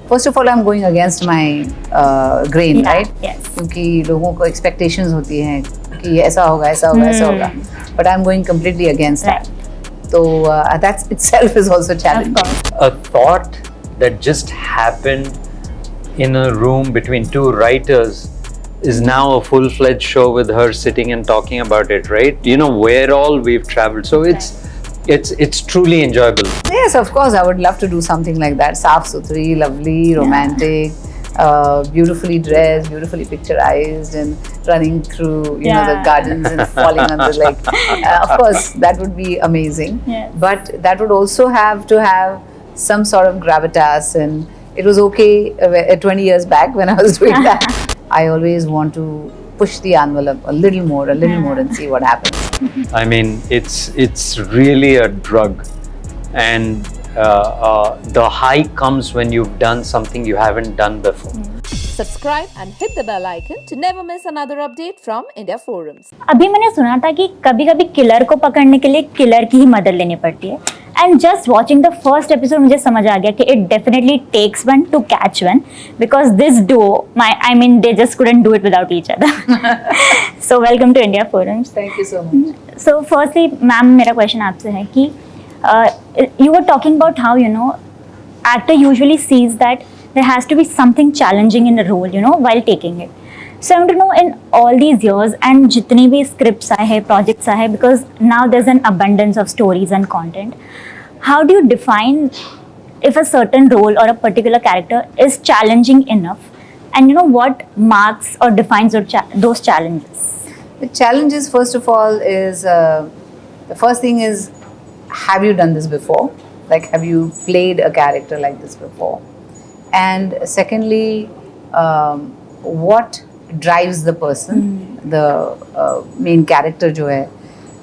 First of all, I'm going against my grain, right? Yes. क्योंकि लोगों को expectations होती हैं कि ऐसा होगा, ऐसा होगा, ऐसा होगा. But I'm going completely against that. So that itself is also challenging. A thought that just happened in a room between two writers is now a full-fledged show with her sitting and talking about it, right? You know where all we've traveled. So it's truly enjoyable. Yes, of course, I would love to do something like that. Saaf Suthri, lovely, romantic, beautifully dressed, beautifully picturized, and running through the gardens and falling on the like. Of course, that would be amazing. Yes. But that would also have to have some sort of gravitas, and it was okay 20 years back when I was doing that. I always want to push the envelope a little more, and see what happens. I mean, it's really a drug, and the high comes when you've done something you haven't done before. Subscribe and hit the bell icon to never miss another update from India Forums. अभी मैंने सुना था कि कभी-कभी killer को पकड़ने के लिए किलर की ही मदद लेनी पड़ती है. And just watching the first episode, मुझे समझ आ गया कि it definitely takes one to catch one, because this duo, they just couldn't do it without each other. So welcome to India Forums. Thank you so much. So firstly, ma'am, मेरा question आपसे है कि you were talking about how actor usually sees that there has to be something challenging in the role, while taking it. So I want to know, in all these years and जितनी भी scripts आए हैं, projects आए हैं, because now there's an abundance of stories and content, how do you define if a certain role or a particular character is challenging enough, and what marks or defines those challenges? The challenges, first of all, is the first thing is, have you done this before? Like, have you played a character like this before? And secondly, what drives the person, the main character जो है,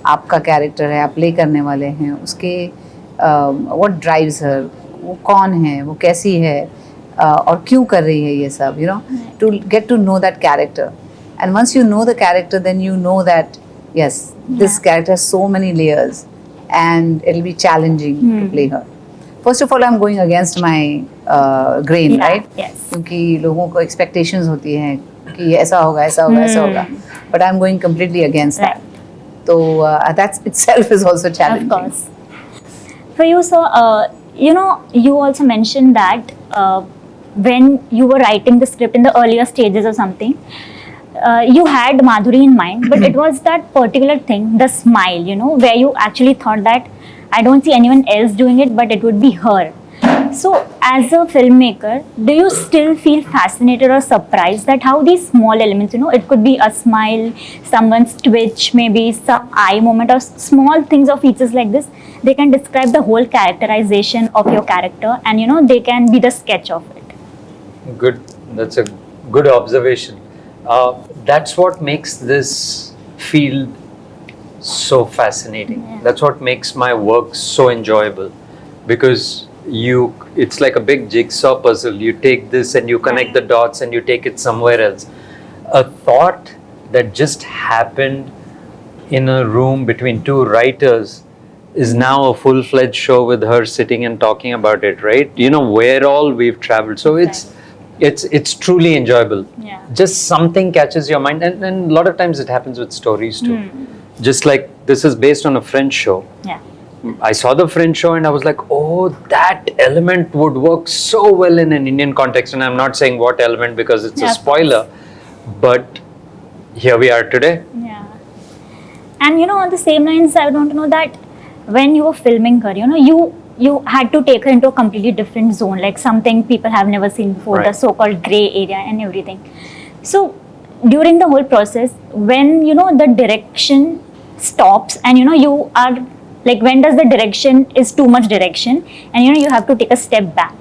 आपका character है, आप play करने वाले हैं, उसके what drives her, वो कौन है, वो कैसी है, और क्यों कर रही है ये सब, to get to know that character. And once you know the character, then you know that yes, this character has so many layers, and it'll be challenging to play her. First of all, I'm going against my grain, right? Yes. क्योंकि लोगों को expectations होती हैं कि ऐसा होगा, ऐसा होगा, ऐसा होगा. But I'm going completely against that. So that itself is also challenging. Of course. For you, so you also mentioned that when you were writing the script in the earlier stages or something, you had Madhuri in mind, but it was that particular thing, the smile, where you actually thought that I don't see anyone else doing it, but it would be her. So as a filmmaker, do you still feel fascinated or surprised that how these small elements, it could be a smile, someone's twitch, maybe some eye movement, or small things or features like this, they can describe the whole characterization of your character, and they can be the sketch of it. Good. That's a good observation. That's what makes this field so fascinating. Yeah. That's what makes my work so enjoyable, because it's like a big jigsaw puzzle. You take this and you connect the dots and you take it somewhere else. A thought that just happened in a room between two writers is now a full-fledged show with her sitting and talking about it, right? Where all we've traveled. So it's truly enjoyable. Yeah. Just something catches your mind, and a lot of times it happens with stories too. Just like this is based on a French show. Yeah. I saw the French show and I was like, oh, that element would work so well in an Indian context. And I'm not saying what element because it's a spoiler, but here we are today. Yeah. And on the same lines, I would want to know that when you were filming her, you had to take her into a completely different zone, like something people have never seen before, the so-called gray area and everything. So during the whole process, when the direction stops and you are like, when does the direction is too much direction, and you have to take a step back?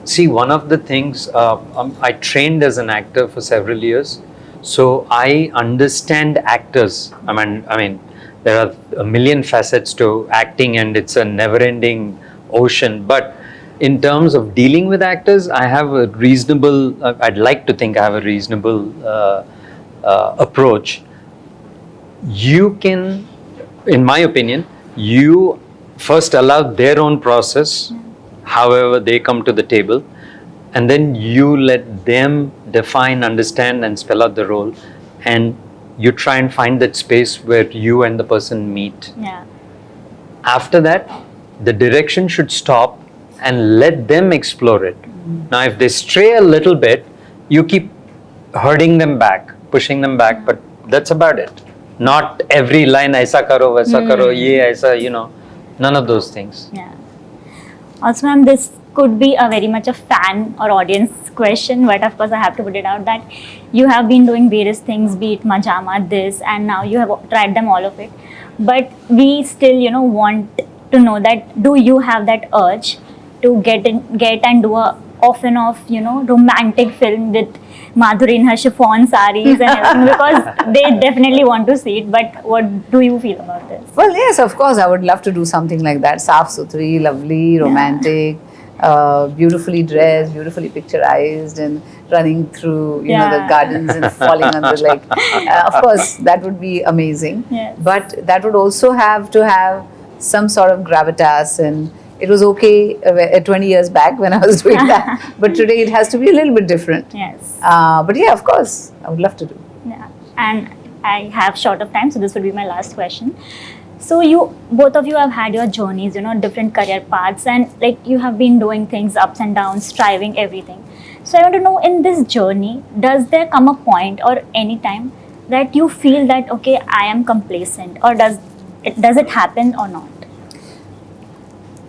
See, one of the things, I trained as an actor for several years, so I understand actors. I mean, there are a million facets to acting, and it's a never-ending ocean. But in terms of dealing with actors, I have a reasonable. I'd like to think I have a reasonable approach. You can, in my opinion, you first allow their own process, however they come to the table, and then you let them define, understand, and spell out the role, and you try and find that space where you and the person meet. Yeah. After that, the direction should stop and let them explore it. Now, if they stray a little bit, you keep herding them back, pushing them back, but that's about it. Not every line, aisa karo, vaisa karo, ye aisa, none of those things. Yeah. Also, ma'am, this could be a very much a fan or audience question, but of course I have to put it out that you have been doing various things, be it Majama, this, and now you have tried them all of it. But we still, want to know that do you have that urge to get and do a off and off, romantic film with Madhuri in her chiffon saris and everything, because they definitely want to see it. But what do you feel about this? Well, yes, of course, I would love to do something like that. Saaf Suthri, lovely, romantic, beautifully dressed, beautifully picturized, and running through, the gardens and falling on the lake. Of course, that would be amazing. Yes. But that would also have to have some sort of gravitas, and it was okay 20 years back when I was doing that. But today it has to be a little bit different. Yes. But yeah, of course, I would love to do. Yeah. And I have short of time, so this would be my last question. So both of you have had your journeys, different career paths, and like you have been doing things ups and downs, striving, everything. So I want to know, in this journey, does there come a point or any time that you feel that, okay, I am complacent, or does it happen or not?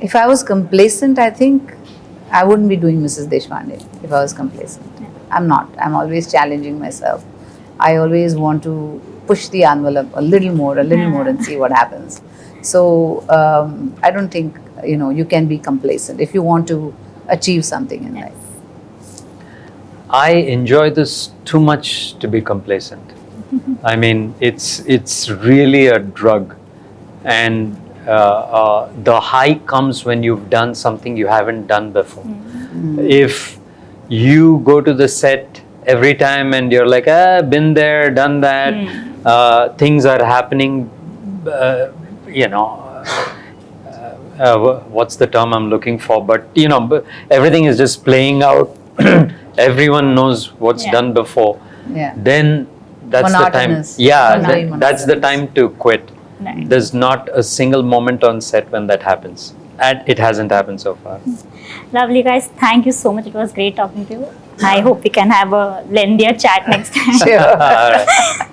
If I was complacent, I think I wouldn't be doing Mrs. Deshpande if I was complacent. Yeah. I'm not. I'm always challenging myself. I always want to push the envelope a little more and see what happens. So I don't think, you can be complacent if you want to achieve something in life. I enjoy this too much to be complacent. I mean, it's really a drug, and the high comes when you've done something you haven't done before. If you go to the set every time and you're like, been there, done that, things are happening, what's the term I'm looking for? But, everything is just playing out. Everyone knows what's done before. Yeah. Then that's the time. Monotonous. Yeah, that's the time to quit. Right. There's not a single moment on set when that happens. And it hasn't happened so far. Lovely, guys. Thank you so much. It was great talking to you. I hope we can have a lengthier chat next time. Sure. All right.